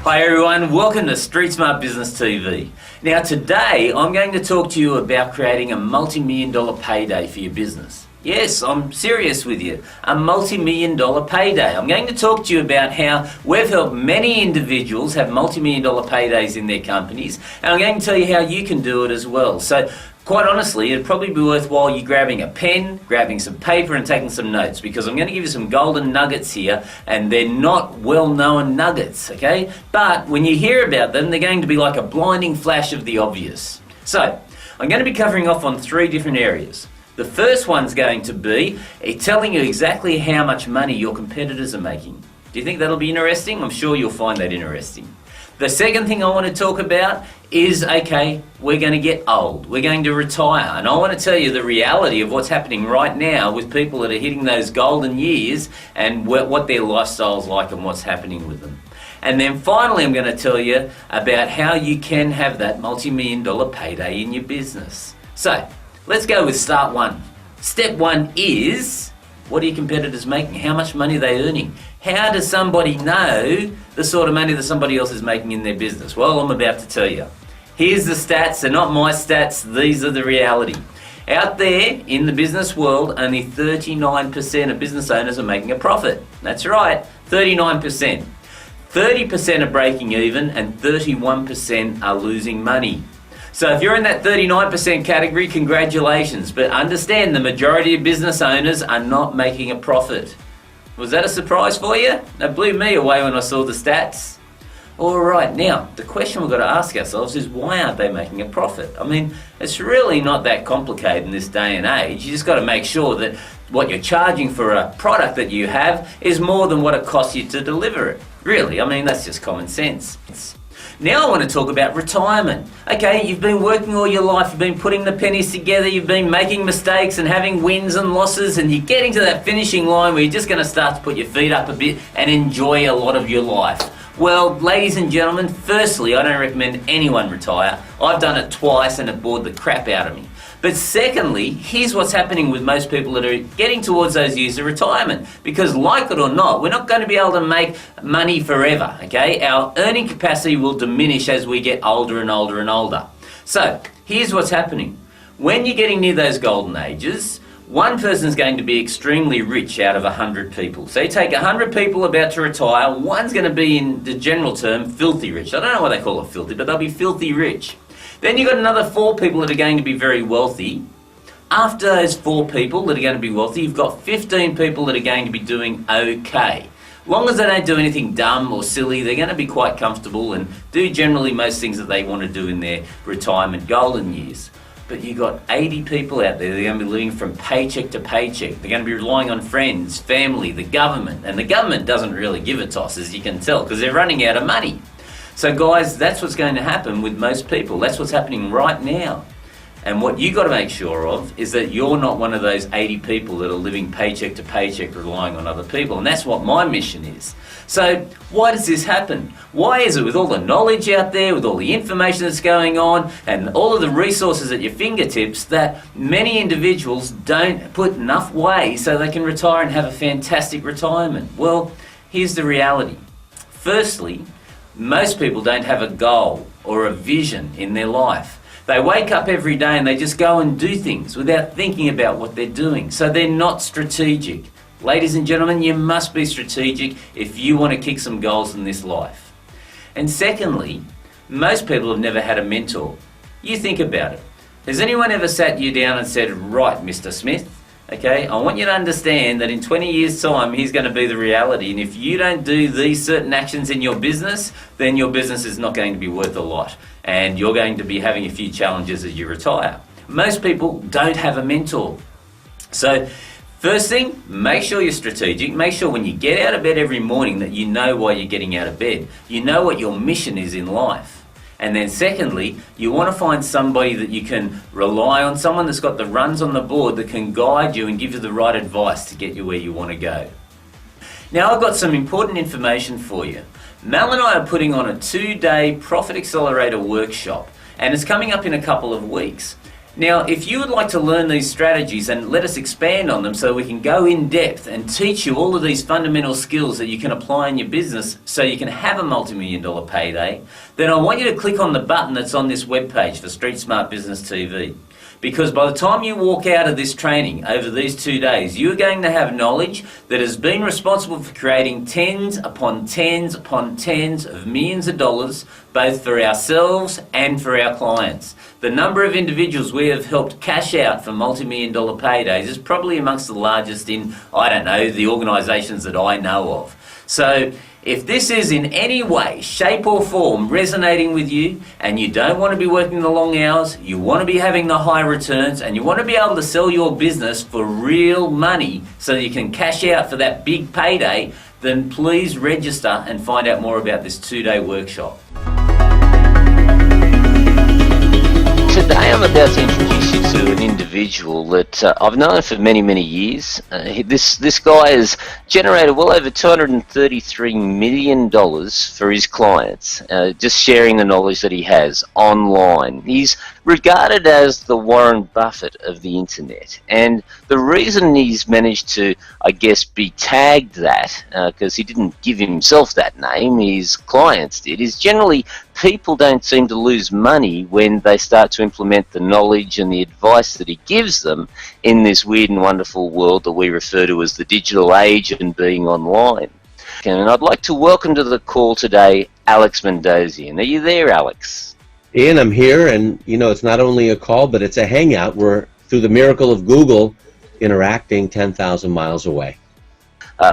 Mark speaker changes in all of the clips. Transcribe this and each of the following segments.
Speaker 1: Hi everyone, welcome to Street Smart Business TV. Now today I'm going to talk to you about creating a multi-million dollar payday for your business. Yes, I'm serious with you, a multi-million dollar payday. I'm going to talk to you about how we've helped many individuals have multi-million dollar paydays in their companies, and I'm going to tell you how you can do it as well. So quite honestly, it'd probably be worthwhile you grabbing a pen, grabbing some paper and taking some notes, because I'm going to give you some golden nuggets here, and they're not well-known nuggets, okay? But when you hear about them, they're going to be like a blinding flash of the obvious. So I'm going to be covering off on 3 different areas. The first one's going to be telling you exactly how much money your competitors are making. Do you think that'll be interesting? I'm sure you'll find that interesting. The second thing I want to talk about is, okay, we're going to get old, we're going to retire, and I want to tell you the reality of what's happening right now with people that are hitting those golden years and what their lifestyle's like and what's happening with them. And then finally I'm going to tell you about how you can have that multi-million dollar payday in your business. So let's go with start 1. Step 1 is, what are your competitors making? How much money are they earning? How does somebody know the sort of money that somebody else is making in their business? Well, I'm about to tell you. Here's the stats. They're not my stats. These are the reality. Out there in the business world, only 39% of business owners are making a profit. That's right, 39%. 30% are breaking even and 31% are losing money. So if you're in that 39% category, congratulations. But understand, the majority of business owners are not making a profit. Was that a surprise for you? That blew me away when I saw the stats. All right, now, the question we've got to ask ourselves is, why aren't they making a profit? I mean, it's really not that complicated in this day and age. You just got to make sure that what you're charging for a product that you have is more than what it costs you to deliver it. Really, I mean, that's just common sense. Now I want to talk about retirement. Okay, you've been working all your life, you've been putting the pennies together, you've been making mistakes and having wins and losses, and you're getting to that finishing line where you're just going to start to put your feet up a bit and enjoy a lot of your life. Well, ladies and gentlemen, firstly, I don't recommend anyone retire. I've done it twice and it bored the crap out of me. But secondly, here's what's happening with most people that are getting towards those years of retirement. Because like it or not, we're not going to be able to make money forever, okay? Our earning capacity will diminish as we get older and older and older. So here's what's happening. When you're getting near those golden ages, one person's going to be extremely rich out of 100 people. So you take 100 people about to retire, one's going to be, in the general term, filthy rich. I don't know why they call it filthy, but they'll be filthy rich. Then you've got another 4 people that are going to be very wealthy. After those 4 people that are going to be wealthy, you've got 15 people that are going to be doing okay. As long as they don't do anything dumb or silly, they're going to be quite comfortable and do generally most things that they want to do in their retirement golden years. But you've got 80 people out there that are going to be living from paycheck to paycheck. They're going to be relying on friends, family, the government. And the government doesn't really give a toss, as you can tell, because they're running out of money. So guys, that's what's going to happen with most people. That's what's happening right now. And what you got to make sure of is that you're not one of those 80 people that are living paycheck to paycheck relying on other people. And that's what my mission is. So why does this happen? Why is it, with all the knowledge out there, with all the information that's going on and all of the resources at your fingertips, that many individuals don't put enough away so they can retire and have a fantastic retirement? Well, here's the reality. Firstly, most people don't have a goal or a vision in their life. They wake up every day and they just go and do things without thinking about what they're doing. So they're not strategic. Ladies and gentlemen, you must be strategic if you want to kick some goals in this life. And secondly, most people have never had a mentor. You think about it. Has anyone ever sat you down and said, right, Mr. Smith, okay, I want you to understand that in 20 years' time, here's going to be the reality. And if you don't do these certain actions in your business, then your business is not going to be worth a lot. And you're going to be having a few challenges as you retire. Most people don't have a mentor. So first thing, make sure you're strategic. Make sure when you get out of bed every morning that you know why you're getting out of bed. You know what your mission is in life. And then secondly, you want to find somebody that you can rely on, someone that's got the runs on the board that can guide you and give you the right advice to get you where you want to go. Now I've got some important information for you. Mel and I are putting on a 2-day Profit Accelerator workshop, and it's coming up in a couple of weeks. Now, if you would like to learn these strategies and let us expand on them so we can go in depth and teach you all of these fundamental skills that you can apply in your business so you can have a multi-million-dollar payday, then I want you to click on the button that's on this webpage for Street Smart Business TV. Because by the time you walk out of this training over these 2 days, you're going to have knowledge that has been responsible for creating tens upon tens upon tens of millions of dollars, both for ourselves and for our clients. The number of individuals we have helped cash out for multi-million-dollar paydays is probably amongst the largest in, I don't know, the organisations that I know of. So if this is in any way, shape or form resonating with you and you don't want to be working the long hours, you want to be having the high returns and you want to be able to sell your business for real money so you can cash out for that big payday, then please register and find out more about this 2-day workshop. Today I'm about to introduce you to an individual that I've known for many, many years. This guy has generated well over $233 million for his clients, just sharing the knowledge that he has online. He's regarded as the Warren Buffett of the internet, and the reason he's managed to, I guess, be tagged that, because he didn't give himself that name, his clients did, is generally people don't seem to lose money when they start to implement the knowledge and the advice that he gives them in this weird and wonderful world that we refer to as the digital age and being online. And I'd like to welcome to the call today Alex Mandossian. Are you there, Alex?
Speaker 2: Ian, I'm here, and you know, it's not only a call, but it's a hangout. We're, through the miracle of Google, interacting 10,000 miles away.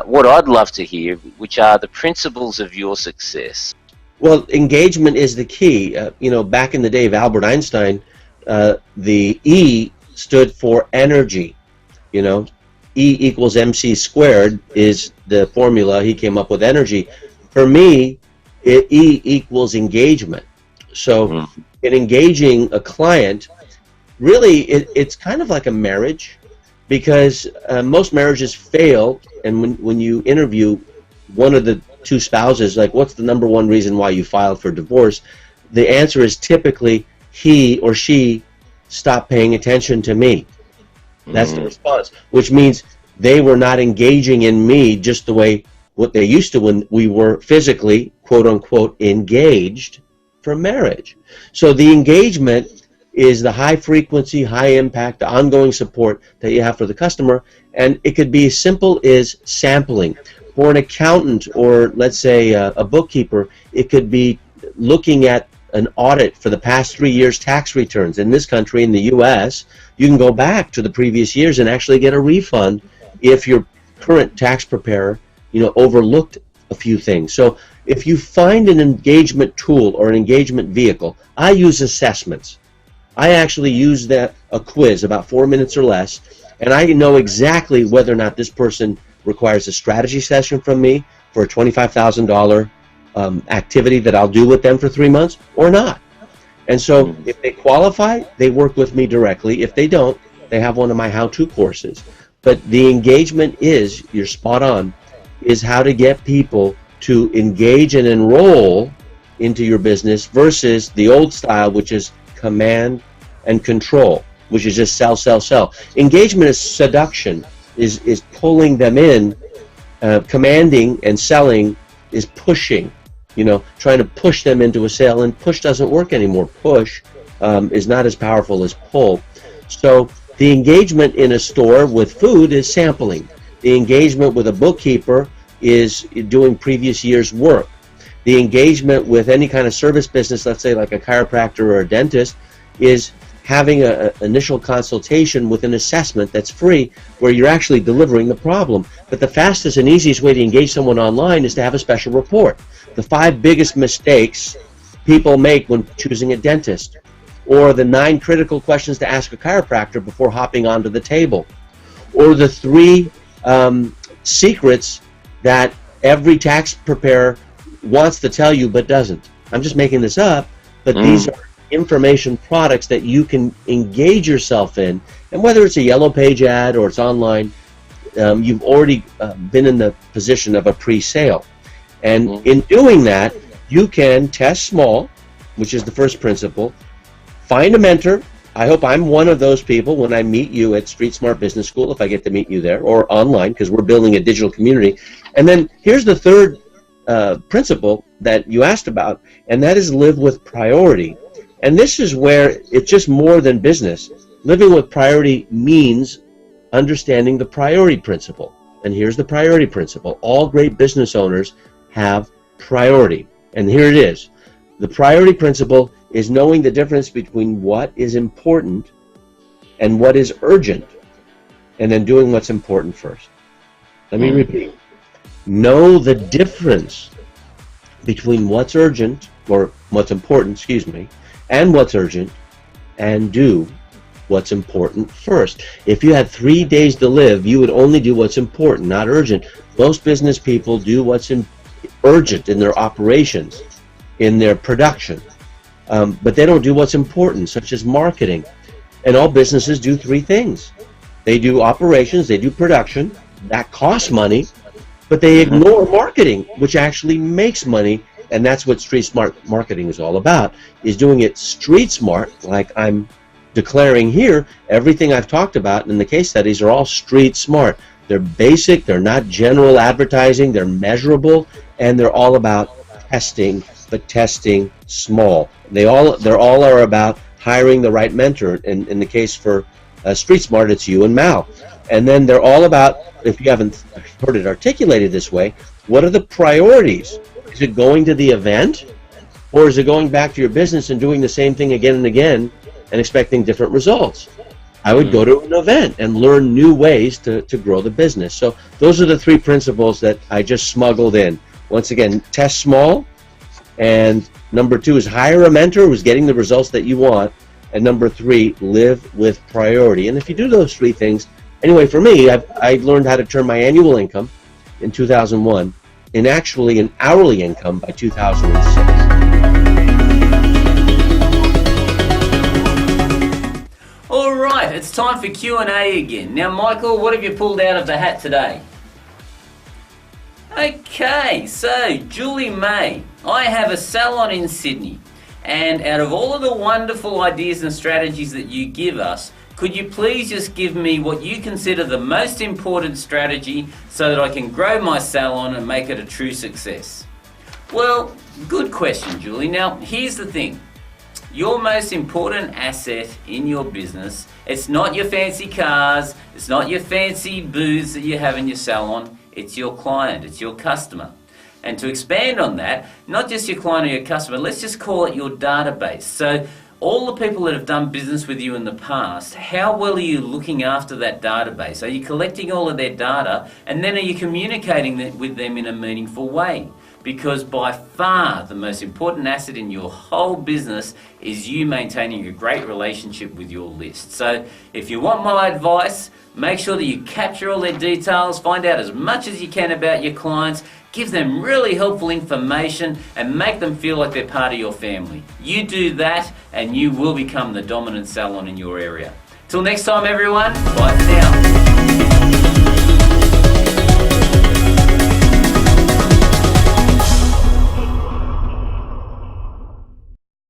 Speaker 1: What I'd love to hear, which are the principles of your success.
Speaker 2: Well, engagement is the key. You know, back in the day of Albert Einstein, the E stood for energy. You know, E equals MC squared is the formula he came up with, energy. For me, E equals engagement. So in engaging a client, really it's kind of like a marriage, because most marriages fail, and when you interview one of the two spouses, like, what's the number one reason why you filed for divorce, the answer is typically he or she stopped paying attention to me. That's the response, which means they were not engaging in me just the way what they used to when we were physically, quote unquote, engaged for marriage. So the engagement is the high frequency, high impact, the ongoing support that you have for the customer, and it could be as simple as sampling. For an accountant, or let's say a bookkeeper, it could be looking at an audit for the past 3 years' tax returns. In this country, in the U.S., you can go back to the previous years and actually get a refund if your current tax preparer, you know, overlooked a few things. So if you find an engagement tool or an engagement vehicle, I use assessments. I actually use a quiz, about 4 minutes or less, and I know exactly whether or not this person requires a strategy session from me for a $25,000 activity that I'll do with them for 3 months or not. And so if they qualify, they work with me directly. If they don't, they have one of my how-to courses. But the engagement is, you're spot on, is how to get people to engage and enroll into your business versus the old style, which is command and control, which is just sell, sell, sell. Engagement is seduction, is pulling them in. Commanding and selling is pushing, you know, trying to push them into a sale, and push doesn't work anymore. Push is not as powerful as pull. So the engagement in a store with food is sampling. The engagement with a bookkeeper is doing previous year's work. The engagement with any kind of service business, let's say like a chiropractor or a dentist, is having an initial consultation with an assessment that's free, where you're actually delivering the problem. But the fastest and easiest way to engage someone online is to have a special report. The 5 biggest mistakes people make when choosing a dentist, or the 9 critical questions to ask a chiropractor before hopping onto the table, or the 3 secrets that every tax preparer wants to tell you but doesn't. I'm just making this up, but these are information products that you can engage yourself in, and whether it's a yellow page ad or it's online, you've already been in the position of a pre-sale. And in doing that, you can test small, which is the first principle, find a mentor, I hope I'm one of those people when I meet you at Street Smart Business School, if I get to meet you there, or online, because we're building a digital community. And then here's the third principle that you asked about, and that is live with priority. And this is where it's just more than business. Living with priority means understanding the priority principle. And here's the priority principle. All great business owners have priority. And here it is. The priority principle is knowing the difference between what is important and what is urgent, and then doing what's important first. Let me repeat. Know the difference between what's urgent, or what's important, excuse me, and what's urgent, and do what's important first. If you had 3 days to live, you would only do what's important, not urgent. Most business people do what's urgent in their operations, in their production, but they don't do what's important, such as marketing. And all businesses do three things. They do operations, they do production, that costs money, but they ignore marketing, which actually makes money. And that's what street smart marketing is all about, is doing it street smart, like I'm declaring here. Everything I've talked about in the case studies are all street smart. They're basic, they're not general advertising, they're measurable, and they're all about testing, but testing small. They're all are about hiring the right mentor. In the case for Street Smart, it's you and Mal. And then they're all about, if you haven't heard it articulated this way, what are the priorities? Is it going to the event, or is it going back to your business and doing the same thing again and again and expecting different results? I would go to an event and learn new ways to grow the business. So those are the three principles that I just smuggled in. Once again, test small, and number two is hire a mentor who's getting the results that you want, and number three, live with priority. And if you do those three things, anyway, for me, I learned how to turn my annual income in 2001 in actually an hourly income by 2006.
Speaker 1: All right, it's time for Q&A again. Now, Michael, what have you pulled out of the hat today? Okay, so Julie May, I have a salon in Sydney, and out of all of the wonderful ideas and strategies that you give us, could you please just give me what you consider the most important strategy so that I can grow my salon and make it a true success? Well, good question, Julie. Now, here's the thing. Your most important asset in your business, it's not your fancy cars, it's not your fancy booths that you have in your salon, it's your client, it's your customer. And to expand on that, not just your client or your customer, let's just call it your database. So all the people that have done business with you in the past, how well are you looking after that database? Are you collecting all of their data, and then are you communicating with them in a meaningful way? Because by far the most important asset in your whole business is you maintaining a great relationship with your list. So if you want my advice, make sure that you capture all their details, find out as much as you can about your clients, give them really helpful information, and make them feel like they're part of your family. You do that and you will become the dominant salon in your area. Till next time, everyone, bye for now.